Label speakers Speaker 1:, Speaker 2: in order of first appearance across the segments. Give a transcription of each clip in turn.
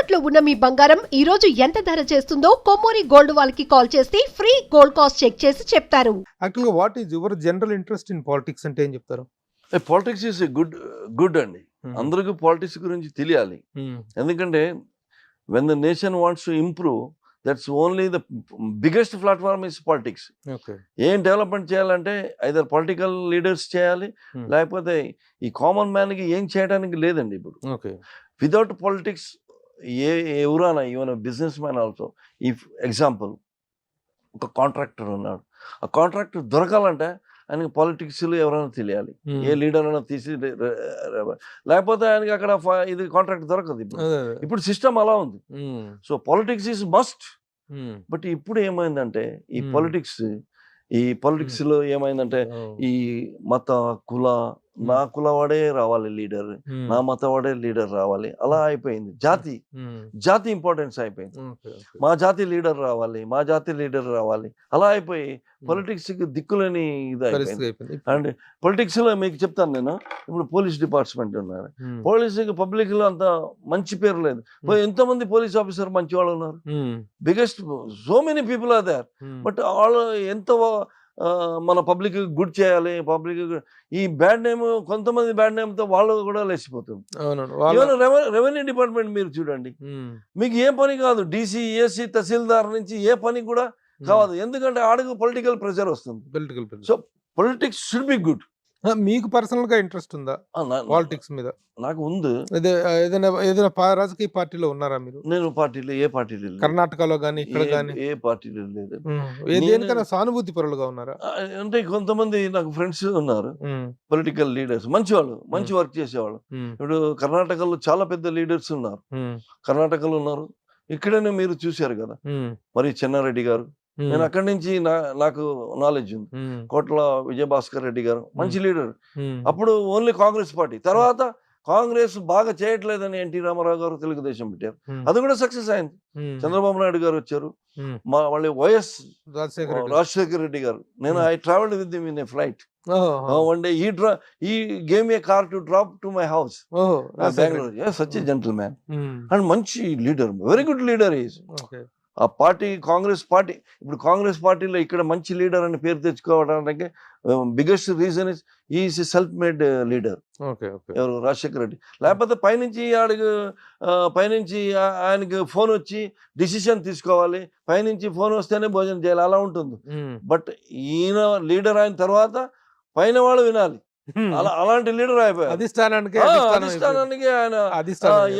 Speaker 1: తాకట్టులో ఉన్న మీ బంగారం ఈ రోజు ఎంత ధర చేస్తుందో కొమ్మూరి గోల్డ్ వాళ్ళకి కాల్ చేస్తే ఫ్రీ గోల్డ్ కాస్ట్ చెక్ చేసి చెప్తారు.
Speaker 2: యాక్చువల్గా what is your general interest in politics అంటే ఏం చెప్తారు?
Speaker 3: పాలిటిక్స్ ఈస్ గుడ్ అండి. అందరికీ పాలిటిక్స్ గురించి తెలియాలి. ఎందుకంటే when the nation wants to improve, that's only the biggest platform is politics. ఏం డెవలప్మెంట్ చేయాలంటే ఐదర్ పొలిటికల్ లీడర్స్ చేయాలి, లేకపోతే ఈ కామన్ మ్యాన్కి ఏం చేయడానికి లేదండి ఇప్పుడు. వితౌట్ పాలిటిక్స్ ఎవరైనా even business man also, if example ఒక కాంట్రాక్టర్ ఉన్నాడు, ఆ కాంట్రాక్టర్ దొరకాలంటే ఆయనకి పాలిటిక్స్లో ఎవరైనా తెలియాలి, ఏ లీడర్ అయినా తీసి, లేకపోతే ఆయనకి అక్కడ ఇది కాంట్రాక్ట్ దొరకదు. ఇప్పుడు సిస్టమ్ అలా ఉంది. So politics is must. But ఇప్పుడు ఏమైందంటే ఈ పాలిటిక్స్ లో ఏమైందంటే ఈ మత కుల, నా కులవాడే రావాలి లీడర్, నా మతవాడే లీడర్ రావాలి, అలా అయిపోయింది. జాతి ఇంపార్టెన్స్ అయిపోయింది. మా జాతి లీడర్ రావాలి, అలా అయిపోయి పొలిటిక్స్ కి దిక్కులేని ఇది అయిపోయింది. అండ్ పొలిటిక్స్ లో మీకు చెప్తాను నేను, ఇప్పుడు పోలీస్ డిపార్ట్మెంట్ ఉన్నారు, పోలీస్ పబ్లిక్ లో అంత మంచి పేరు లేదు. ఎంతమంది పోలీస్ ఆఫీసర్ మంచి వాళ్ళు ఉన్నారు, biggest so many people are there, but వాళ్ళు ఎంత మన పబ్లిక్ గుడ్ చేయాలి, పబ్లిక్ ఈ బ్యాడ్ నేమ్, కొంతమంది బ్యాడ్ నేమ్ తో వాళ్ళు కూడా లేచిపోతుంది. రెవెన్యూ డిపార్ట్మెంట్ మీరు చూడండి, మీకు ఏ పని కాదు, డీసీ, ఏసీ, తహసీల్దార్ నుంచి ఏ పని కూడా కాదు. ఎందుకంటే ఆడకు పొలిటికల్ ప్రెషర్ వస్తుంది. So politics should be good.
Speaker 2: మీకు పర్సనల్ గా ఇంట్రెస్ట్ ఉందా పాలిటిక్స్ మీద?
Speaker 3: నాకు ఉంది.
Speaker 2: ఏదైనా రాజకీయ పార్టీలో ఉన్నారా మీరు?
Speaker 3: నేను ఏ పార్టీలో
Speaker 2: కర్ణాటకలో గానీ ఇక్కడ గానీ
Speaker 3: ఏ పార్టీలో లేదు.
Speaker 2: దేనికైనా సానుభూతి పరులుగా ఉన్నారా?
Speaker 3: అంటే కొంతమంది నాకు ఫ్రెండ్స్ ఉన్నారు, పొలిటికల్ లీడర్స్, మంచి వాళ్ళు, మంచి వర్క్ చేసేవాళ్ళు. ఇప్పుడు కర్ణాటకలో చాలా పెద్ద లీడర్స్ ఉన్నారు, కర్ణాటకలో ఉన్నారు. ఇక్కడనే మీరు చూశారు కదా, మరి చెన్నారెడ్డి గారు, నేను అక్కడి నుంచి నాకు నాలెడ్జ్ ఉంది. కోట్ల విజయభాస్కర్ రెడ్డి గారు మంచి లీడర్. అప్పుడు ఓన్లీ కాంగ్రెస్ పార్టీ, తర్వాత కాంగ్రెస్ బాగా చేయట్లేదని ఎన్టీ రామారావు గారు తెలుగుదేశం పెట్టారు, అది కూడా సక్సెస్ అయింది. చంద్రబాబు నాయుడు గారు వచ్చారు, మళ్ళీ వైఎస్ రాజశేఖర్ రెడ్డి గారు. నేను I travelled with him in a flight. One day he gave me a car to drop to my house. Bangalore. Yeah, such a gentleman. And manchi leader, very good leader he is. ఆ party Congress party, ఇప్పుడు కాంగ్రెస్ పార్టీలో ఇక్కడ మంచి leader అని పేరు తెచ్చుకోవడానికి biggest reason is is self made leader. ఎవరు? రాజశేఖర్ రెడ్డి. లేకపోతే పైనుంచి ఆయనకి ఫోన్ వచ్చి డిసిషన్ తీసుకోవాలి, పైనుంచి ఫోన్ వస్తేనే భోజనం చేయాలి, అలా ఉంటుంది. బట్ ఈయన లీడర్ అయిన తర్వాత పైన వాళ్ళు వినాలి, అలాంటి లీడర్ అయిపోయారు. అధిష్టానానికి ఆయన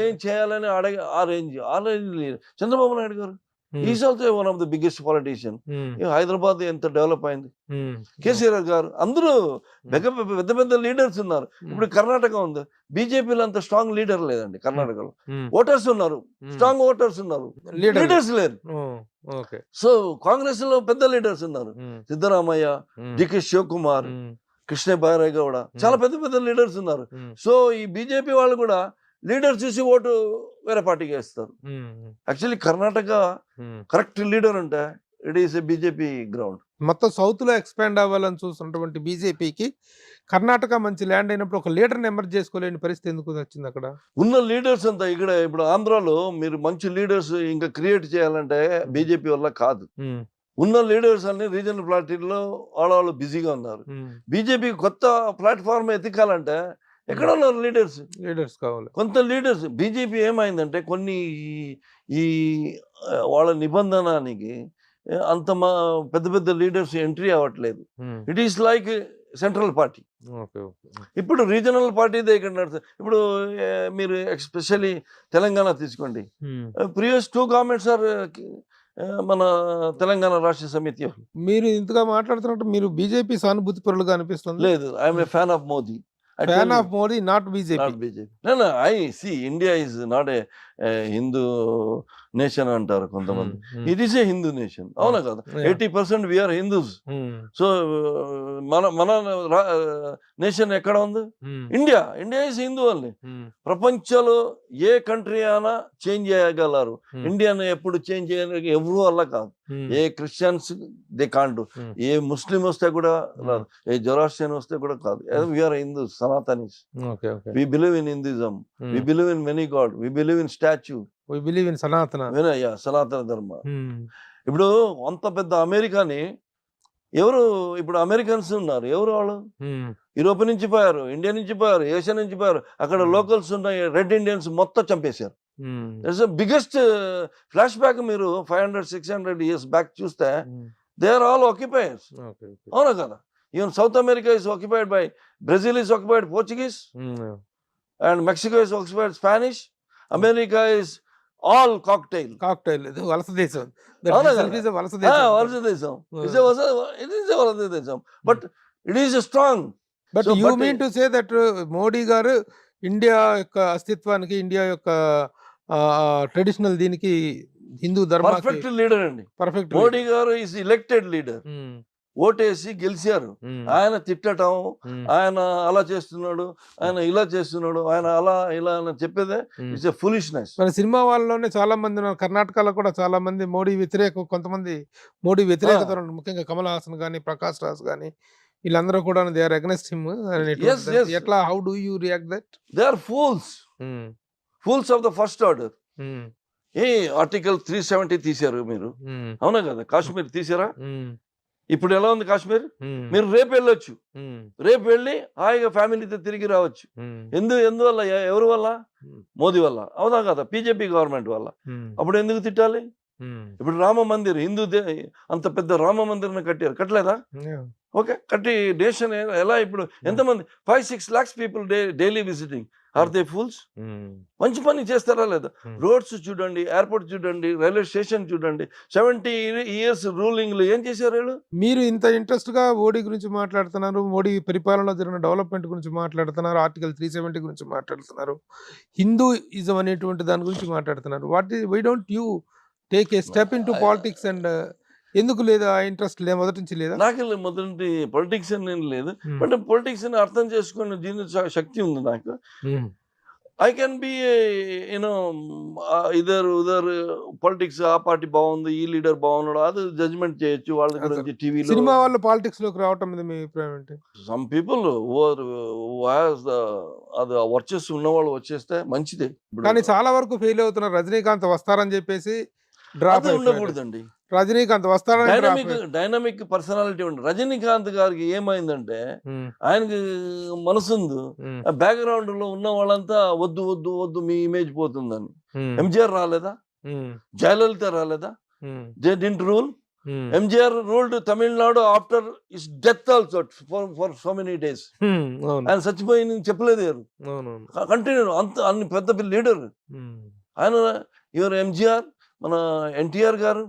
Speaker 3: ఏం చేయాలని ఆ రేంజ్ లీడర్. చంద్రబాబు నాయుడు గారు is also one of the biggest politician. Hyderabad ఎంత డెవలప్ అయింది. కేసీఆర్ గారు, అందరూ పెద్ద పెద్ద లీడర్స్ ఉన్నారు. ఇప్పుడు కర్ణాటక ఉంది, బీజేపీలో అంత స్ట్రాంగ్ లీడర్ లేదండి. కర్ణాటకలో ఓటర్స్ ఉన్నారు, స్ట్రాంగ్ ఓటర్స్ ఉన్నారు, లీడర్స్ లేరు. సో కాంగ్రెస్ లో పెద్ద లీడర్స్ ఉన్నారు, సిద్ధరామయ్య, డికే శివకుమార్, కృష్ణ బైరేగౌడ, చాలా పెద్ద పెద్ద లీడర్స్ ఉన్నారు. సో ఈ బీజేపీ వాళ్ళు కూడా లీడర్ చూసి ఓటు వేరే పార్టీకి వేస్తారు. యాక్చువల్లీ కర్ణాటక కరెక్ట్ లీడర్ ఉంటే it is a BJP ground.
Speaker 2: మొత్తం సౌత్ లో ఎక్స్పాండ్ అవ్వాలని చూస్తున్నటువంటి బీజేపీకి కర్ణాటక మంచి ల్యాండ్ అయినప్పుడు ఒక లీడర్ ఎమర్జ్ చేసుకోలేని పరిస్థితి ఎందుకు వచ్చింది? అక్కడ ఉన్న
Speaker 3: లీడర్స్ అంతా ఇక్కడ, ఇప్పుడు ఆంధ్రాలో మీరు మంచి లీడర్స్ ఇంకా క్రియేట్ చేయాలంటే బీజేపీ వల్ల కాదు. ఉన్న లీడర్స్ అన్ని రీజనల్ పార్టీల్లో వాళ్ళు బిజీగా ఉన్నారు. బీజేపీ కొత్త ప్లాట్ఫామ్ ఎత్తికాలంటే ఎక్కడ ఉన్నారు లీడర్స్ కావాలి. కొంత లీడర్స్ బీజేపీ ఏమైందంటే కొన్ని ఈ వాళ్ళ నిబంధనానికి అంత పెద్ద పెద్ద లీడర్స్ ఎంట్రీ అవ్వట్లేదు. It is like central party. ఇప్పుడు రీజనల్ పార్టీ ఇక్కడ నడుస్తుంది. ఇప్పుడు మీరు ఎస్పెషల్లీ తెలంగాణ తీసుకోండి, ప్రీవియస్ 2 గవర్నమెంట్స్ ఆర్ మన తెలంగాణ రాష్ట్ర సమితి.
Speaker 2: మీరు ఇంతగా మాట్లాడుతున్నట్టు మీరు బీజేపీ సానుభూతి పరులుగా అనిపిస్తుంది?
Speaker 3: లేదు, I'm a fan of Modi.
Speaker 2: Fan of Modi, not BJP.
Speaker 3: Not BJP. No, I see. India is not a Hindu nation అంటారు కొంతమంది. It is a Hindu nation. అవునా కదా? 80% we are Hindus. So మన నేషన్ ఎక్కడ ఉంది? India is Hindu only. ప్రపంచంలో ఏ country అయినా change చేయగలరు, ఇండియాను ఎప్పుడు చేంజ్ చేయడానికి ఎవరు వల్ల కాదు. ఏ క్రిస్టియన్స్ దే కాంట్, ఏ ముస్లిం వస్తే కూడా రాదు, ఏ జొరాస్ట్రియన్ వస్తే కూడా కాదు. We are Hindus, Sanatanis. We believe in Hinduism, we believe in many god, we believe in statue.
Speaker 2: We believe in Sanatana.
Speaker 3: వినయ్య సనాతన ధర్మ. ఇప్పుడు అంత పెద్ద అమెరికాని ఎవరు, ఇప్పుడు అమెరికన్స్ ఉన్నారు, ఎవరు వాళ్ళు? యూరోప్ నుంచి పోయారు, ఇండియా నుంచి పోయారు, ఏషియా నుంచి పోయారు, అక్కడ లోకల్స్ ఉన్నాయి, రెడ్ ఇండియన్స్ మొత్తం చంపేశారు. It's biggest flash back. మీరు 500-600 years బ్యాక్ చూస్తే దే ఆర్ ఆల్ ఆక్యుపైయర్స్. అవునా కదా? Even south America is occupied by, Brazil is occupied Portuguese, and Mexico is occupied Spanish, America is all cocktail.
Speaker 2: ఇది వలస దేశం.
Speaker 3: అవునా కదా?
Speaker 2: It is a వలస
Speaker 3: వలస దేశం. వలస దేశం, but it is strong.
Speaker 2: But you mean to say that Modi గారు ఇండియా యొక్క అస్తిత్వానికి, ఇండియా యొక్క ట్రెడిషనల్ దీనికి, హిందూ ధర్మానికి
Speaker 3: పర్ఫెక్ట్ లీడర్ అండి
Speaker 2: పర్ఫెక్ట్.
Speaker 3: మోడీ గారు ఈజ్ ఎలక్టెడ్ లీడర్. ఓటేసి గెలిచారు. ఆయన తిట్టడం, ఆయన అలా చేస్తున్నాడు, ఆయన ఇలా చేస్తున్నాడు, ఆయన అలా ఇలా అని చెప్పేదే ఇట్స్ ఎ ఫులిష్నెస్.
Speaker 2: మన సినిమా వాళ్ళలోనే చాలా మంది ఉన్నారు. కర్ణాటకలో కూడా చాలా మంది మోడీ వ్యతిరేక, కొంతమంది మోడీ వ్యతిరేకత ఉన్నారు. ముఖ్యంగా కమల్ హాసన్ కానీ, ప్రకాష్ రాజ్ కానీ, వీళ్ళందరూ కూడా దే ఆర్ అగెన్స్ట్ హిమ్. ఎట్లా, how do you react that?
Speaker 3: They are fools of the first order. A article 370 తీశారు మీరు, అవునా కదా? కాశ్మీర్ తీసారా? ఇప్పుడు ఎలా ఉంది కాశ్మీర్? మీరు రేపు వెళ్ళొచ్చు, రేపు వెళ్ళి హాయిగా ఫ్యామిలీతో తిరిగి రావచ్చు. ఎందువల్ల? ఎవరి వల్ల? మోదీ వల్ల, అవునా కదా? బీజేపీ గవర్నమెంట్ వల్ల. అప్పుడు ఎందుకు తిట్టాలి? ఇప్పుడు రామ మందిర్, అంత పెద్ద రామ మందిర్ని కట్టారు, కట్టలేదా? ఓకే, కట్టి నేషన్ ఎలా? ఇప్పుడు ఎంతమంది? 5-6 lakhs people daily visiting. Are they fools? మంచి పని చేస్తారా లేదా? రోడ్స్ చూడండి, ఎయిర్పోర్ట్ చూడండి, రైల్వే స్టేషన్ చూడండి. 70 years రూలింగ్ లో ఏం చేశారు వీళ్ళు?
Speaker 2: మీరు ఇంత ఇంట్రెస్ట్ గా మోడీ గురించి మాట్లాడుతున్నారు, మోడీ పరిపాలనలో జరిగిన డెవలప్మెంట్ గురించి మాట్లాడుతున్నారు, ఆర్టికల్ 370 గురించి మాట్లాడుతున్నారు, హిందూయిజం అనేటువంటి దాని గురించి మాట్లాడుతున్నారు. Why don't you take a step into politics? And ఎందుకు లేదా ఇంట్రెస్ట్? మొదటి నుంచి లేదా?
Speaker 3: నాకు మొదటి పొలిటిక్స్ ఏం లేదు, బట్ పొలిటిక్స్ అర్థం చేసుకునే దీని శక్తి ఉంది నాకు. I can be you know either politics, ఆ పార్టీ బాగుంది, ఈ లీడర్ బాగున్నాడు, అది జడ్జ్మెంట్ చేయొచ్చు వాళ్ళ గురించి. టీవీలో
Speaker 2: సినిమా వాళ్ళు పాలిటిక్స్ లోకి రావటం మీద మీ అభిప్రాయం ఏంటి?
Speaker 3: సమ్ పీపుల్ అది వర్చెస్ ఉన్న వాళ్ళు వచ్చేస్తే మంచిదే,
Speaker 2: కానీ చాలా వరకు ఫెయిల్ అవుతున్నారు. రజనీకాంత్ వస్తారని చెప్పేసి డ్రాప్
Speaker 3: ఉండకూడదండి.
Speaker 2: రజనీకాంత్ వస్తారని
Speaker 3: డైనమిక్ పర్సనాలిటీ ఉంది. రజనీకాంత్ గారికి ఏమైందంటే, ఆయనకి మనసుంది, బ్యాక్గ్రౌండ్ లో ఉన్న వాళ్ళంతా వద్దు వద్దు వద్దు మీ ఇమేజ్ పోతుందని. ఎంజిఆర్ రాలేదా? జయలలిత రాలేదా? They didn't rule. MGR ruled Tamil Nadu after is death also for so many days. ఆయన చచ్చిపోయి చెప్పలేదు, కంటిన్యూ. అన్ని పెద్ద లీడర్ ఆయన. ఎవరు? ఎంజిఆర్, మన ఎన్టీఆర్ గారు.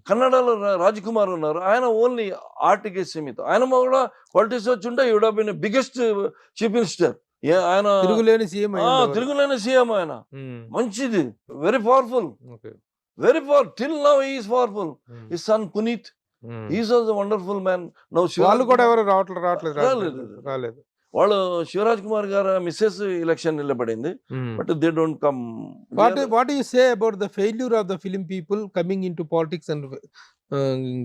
Speaker 3: కన్నడలో రాజ్కుమార్ ఉన్నారు, ఆయన ఓన్లీ ఆర్ట్కి సీమితం. ఆయన కూడా పాలిటిక్స్ వచ్చి ఉంటే would have been biggest chief minister. ఆయన
Speaker 2: తిరుగులేని
Speaker 3: సీఎం. ఆయన మంచిది, very powerful, very power. Till now he is powerful. His son Puneeth, he is also wonderful man. Now
Speaker 2: వాళ్ళు కూడా ఎవరు రాలేదు.
Speaker 3: వాళ్ళు శివరాజ్ కుమార్ గారు మిస్సెస్ ఎలక్షన్ నిలబడింది, but they don't come.
Speaker 2: What do you say about the failure of the film people coming into politics and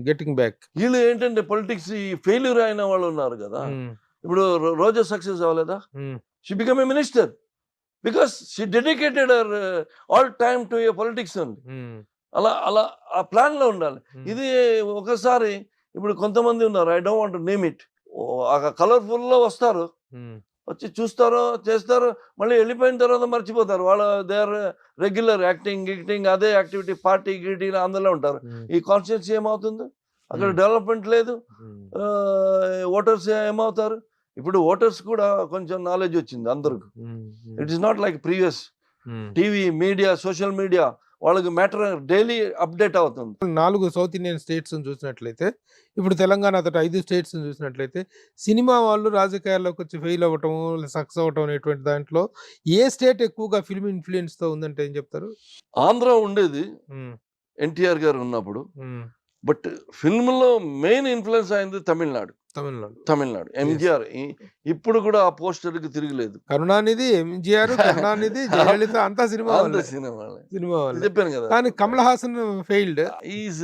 Speaker 2: getting back?
Speaker 3: వీళ్ళు ఏంటంటే politics failure అయిన వాళ్ళు ఉన్నారు కదా. ఇప్పుడు రోజా సక్సెస్ అవ్వలేదా? She become a minister because she dedicated her all time to A politics అండి. అలా అలా ఆ ప్లాన్ లో ఉండాలి. ఇది ఒకసారి ఇప్పుడు కొంతమంది ఉన్నారు, I don't want to name it, colourful లో వస్తారు, వచ్చి చూస్తారో చేస్తారు, మళ్ళీ వెళ్ళిపోయిన తర్వాత మర్చిపోతారు. వాళ్ళు దే ఆర్ రెగ్యులర్ యాక్టింగ్ అదే యాక్టివిటీ, పార్టీ గీటీ అందులో ఉంటారు. ఈ కాన్స్టిట్యూన్సీ ఏమవుతుంది? అక్కడ డెవలప్మెంట్ లేదు. ఓటర్స్ ఏమవుతారు? ఇప్పుడు ఓటర్స్ కూడా కొంచెం నాలెడ్జ్ వచ్చింది అందరికి. It is not like previous. TV, media, social media వాళ్ళకి మ్యాటర్ డైలీ అప్డేట్ అవుతుంది.
Speaker 2: 4 సౌత్ ఇండియన్ స్టేట్స్ చూసినట్లయితే, ఇప్పుడు తెలంగాణ అతట 5 స్టేట్స్ చూసినట్లయితే, సినిమా వాళ్ళు రాజకీయాల్లోకి వచ్చి ఫెయిల్ అవ్వటం, సక్సెస్ అవ్వటం అనేటువంటి దాంట్లో ఏ స్టేట్ ఎక్కువగా ఫిల్మ్ ఇన్ఫ్లుయెన్స్ తో ఉందంటే ఏం చెప్తారు?
Speaker 3: ఆంధ్ర ఉండేది ఎన్టీఆర్ గారు ఉన్నప్పుడు, బట్ ఫిల్మ్ లో మెయిన్ ఇన్ఫ్లుయెన్స్ అయింది తమిళనాడు. ఎంజిఆర్ ఇప్పుడు కూడా ఆ పోస్టర్ కి తిరగలేదు.
Speaker 2: కరుణానిధి, ఎంజిఆర్, కరుణానిధి, జయలలిత అంతా సినిమా చెప్పాను కదా. కానీ Kamal Haasan failed.
Speaker 3: Is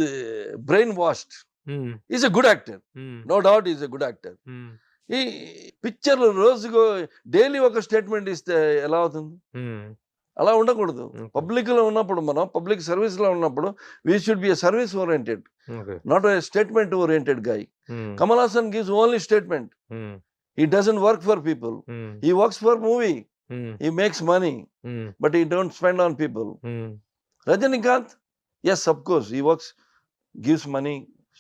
Speaker 3: brain washed. Is a good actor, no doubt is a good actor. ఈ పిక్చర్ రోజుకు డైలీ ఒక స్టేట్మెంట్ ఇస్తే ఎలా అవుతుంది? అలా ఉండకూడదు.
Speaker 2: Okay.
Speaker 3: పబ్లిక్లో ఉన్నప్పుడు మనం పబ్లిక్ సర్వీస్లో ఉన్నప్పుడు we should be a service oriented,
Speaker 2: Okay.
Speaker 3: Not a statement oriented guy.
Speaker 2: Hmm.
Speaker 3: Kamal Hassan gives only statement.
Speaker 2: Hmm.
Speaker 3: He doesn't work for people.
Speaker 2: Hmm.
Speaker 3: He works for movie.
Speaker 2: Hmm.
Speaker 3: He makes money,
Speaker 2: Hmm.
Speaker 3: but he don't spend on people.
Speaker 2: Hmm.
Speaker 3: Rajinikanth, yes, of course, he works, gives money,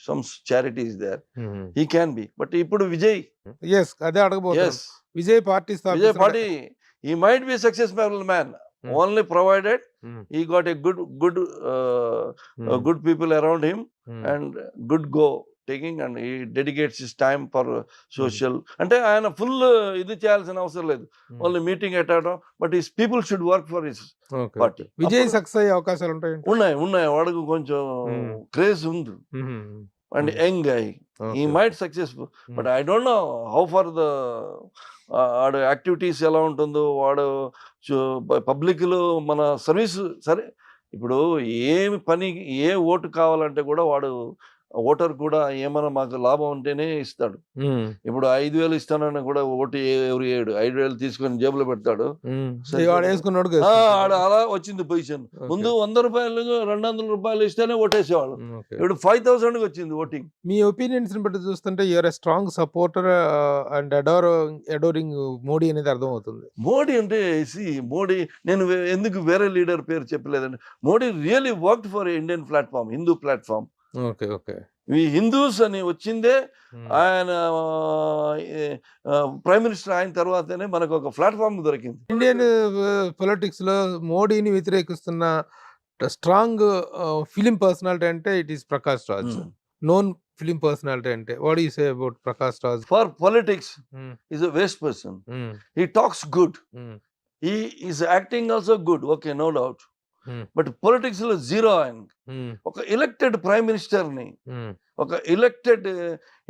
Speaker 3: some charity is there.
Speaker 2: Hmm.
Speaker 3: He can be. But ఇప్పుడు Vijay,
Speaker 2: Yes, అదే అడగబోతున్నాను.
Speaker 3: yes,
Speaker 2: Vijay party
Speaker 3: Vijay
Speaker 2: స్థాపించిన
Speaker 3: Party, he might be a successful man,
Speaker 2: Hmm.
Speaker 3: only provided
Speaker 2: Hmm.
Speaker 3: he got a good
Speaker 2: Hmm.
Speaker 3: good people around him
Speaker 2: Hmm.
Speaker 3: and good go taking, and he dedicates his time for social. అంటే ఆయన full ఇది చేయాల్సిన అవసరం లేదు,
Speaker 2: Hmm.
Speaker 3: Only meeting attend, but his people should work for his
Speaker 2: Okay,
Speaker 3: party.
Speaker 2: okay. Vijay success అయ్యే అవకాశాలు ఉంటాయండి.
Speaker 3: ఉన్నాయి వాడికి కొంచెం
Speaker 2: Hmm.
Speaker 3: క్రేజ్ ఉంది
Speaker 2: Hmm.
Speaker 3: And
Speaker 2: Hmm.
Speaker 3: Young guy. He
Speaker 2: Okay.
Speaker 3: might successful, but I don't know how far the వాడు activities ఎలా ఉంటుందో. వాడు పబ్లిక్లో మన సర్వీస్ సరే, ఇప్పుడు ఏమి పని ఏ ఓటు కావాలంటే కూడా వాడు ఓటర్ కూడా ఏమైనా మాకు లాభం ఉంటేనే ఇస్తాడు.
Speaker 2: Hmm.
Speaker 3: ఇప్పుడు 5,000 ఇస్తానని కూడా ఓటు ఎవరు వేయడు. 5,000 తీసుకొని జేబులో పెడతాడు.
Speaker 2: Hmm.
Speaker 3: సరే.
Speaker 2: వాడు వేసుకున్నాడు
Speaker 3: ఆడ అలా వచ్చింది పొజిషన్. ముందు 100 రూపాయలు 200 రూపాయలు ఇస్తేనే ఓటేసేవాడు. ఇప్పుడు 5,000కి వచ్చింది ఓటింగ్.
Speaker 2: మీ ఒపీనియన్స్ ని బట్టి చూస్తుంటే you're a strong supporter and adoring Modi అనేది అర్థం అవుతుంది.
Speaker 3: మోడీ అంటే మోడీ, నేను ఎందుకు వేరే లీడర్ పేరు చెప్పలేదండి. Modi really worked for Indian platform, Hindu platform.
Speaker 2: Okay, okay.
Speaker 3: ఈ హిందూస్ అని వచ్చిందే ఆయన ప్రైమ్ మినిస్టర్ అయిన తర్వాతనే మనకు ఒక ప్లాట్ఫామ్ దొరికింది.
Speaker 2: ఇండియన్ పొలిటిక్స్ లో మోడీని వ్యతిరేకిస్తున్న స్ట్రాంగ్ ఫిలిం పర్సనాలిటీ అంటే it is Prakash Raj. Known film personality అంటే what you say about Prakash Raj?
Speaker 3: For politics is a waste person. He talks good, he is acting also good, okay, no doubt. But politics లో zero. ఆయన ఒక elected prime minister ని, ఒక elected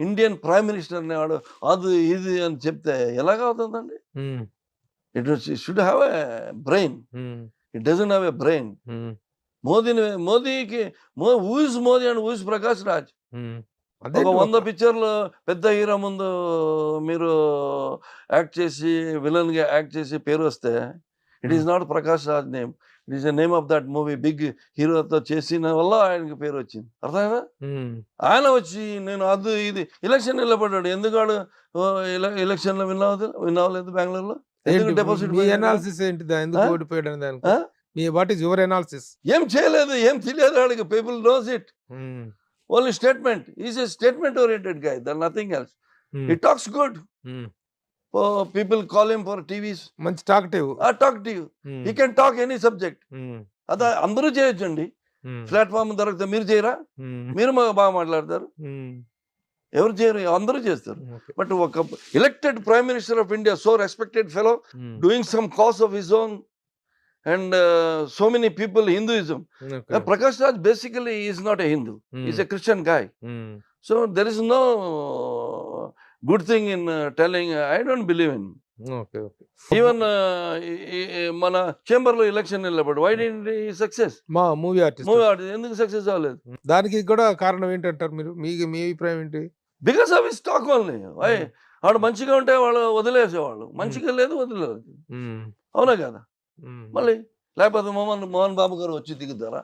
Speaker 3: Indian prime minister ని వాడు అది ఇది అని చెప్తే ఎలాగ అవుతుందండి? It should have a brain. It doesn't have a brain. మోదీకి who is Modi and who is Prakash Raj? ఒక 100 పిక్చర్లు పెద్ద హీరో ముందు మీరు యాక్ట్ చేసి విలన్ గా యాక్ట్ చేసి పేరు వస్తే it is not Prakash Raj name, it is the name of that movie. Big హీరోతో చేసిన వల్ల ఆయనకి పేరు వచ్చింది. అర్థమైనా? ఆయన వచ్చి నేను అది ఇది ఎలక్షన్ నిలబడ్డాడు. ఎందుకు ఎలక్షన్ లో విన్ అవ్వలేదు బెంగళూరులో? డిపాజిట్
Speaker 2: అనాలిసిస్ ఏంటి? ఎందుకు ఓడిపోయాడు దానికి వాట్ ఈస్ యువర్ అనాలిసిస్?
Speaker 3: ఏం చేయలేదు, ఏం తెలియదు వాడికి. People knows it. Only statement. Is a statement oriented guy, there nothing else. He talks good. People call him for TVs.
Speaker 2: మంచి టాక్టివ్.
Speaker 3: Talkative. He can talk any subject. అదా అందరూ చేయొచ్చండి. Platform దొరికితే మీరు చేయరా? మీరు బాగా మాట్లాడతారు. ఎవరు చేయరు? అందరూ చేస్తారు. బట్ ఒక elected prime minister of India, so respected fellow, doing some cause of his own and so many people Hinduism. Prakash Raj basically is not a Hindu, is a Christian guy. So there is no good thing in telling. I don't believe in.
Speaker 2: Okay, okay.
Speaker 3: Even మన chamber లో election నిలబడి why didn't he success?
Speaker 2: మా movie artist
Speaker 3: ఎందుకు success అవ్వలేదు?
Speaker 2: దానికి కూడా కారణం ఏంటంటారు మీరు? మీ అభిప్రాయం ఏంటి?
Speaker 3: Because of his talk only. వాడు మంచిగా ఉంటే వాళ్ళు వదిలేసేవాళ్ళు, మంచిగా లేదు వదిలేదు. అవునా కదా? మళ్ళీ లేకపోతే మోహన్ బాబు గారు వచ్చి దిగుతారా?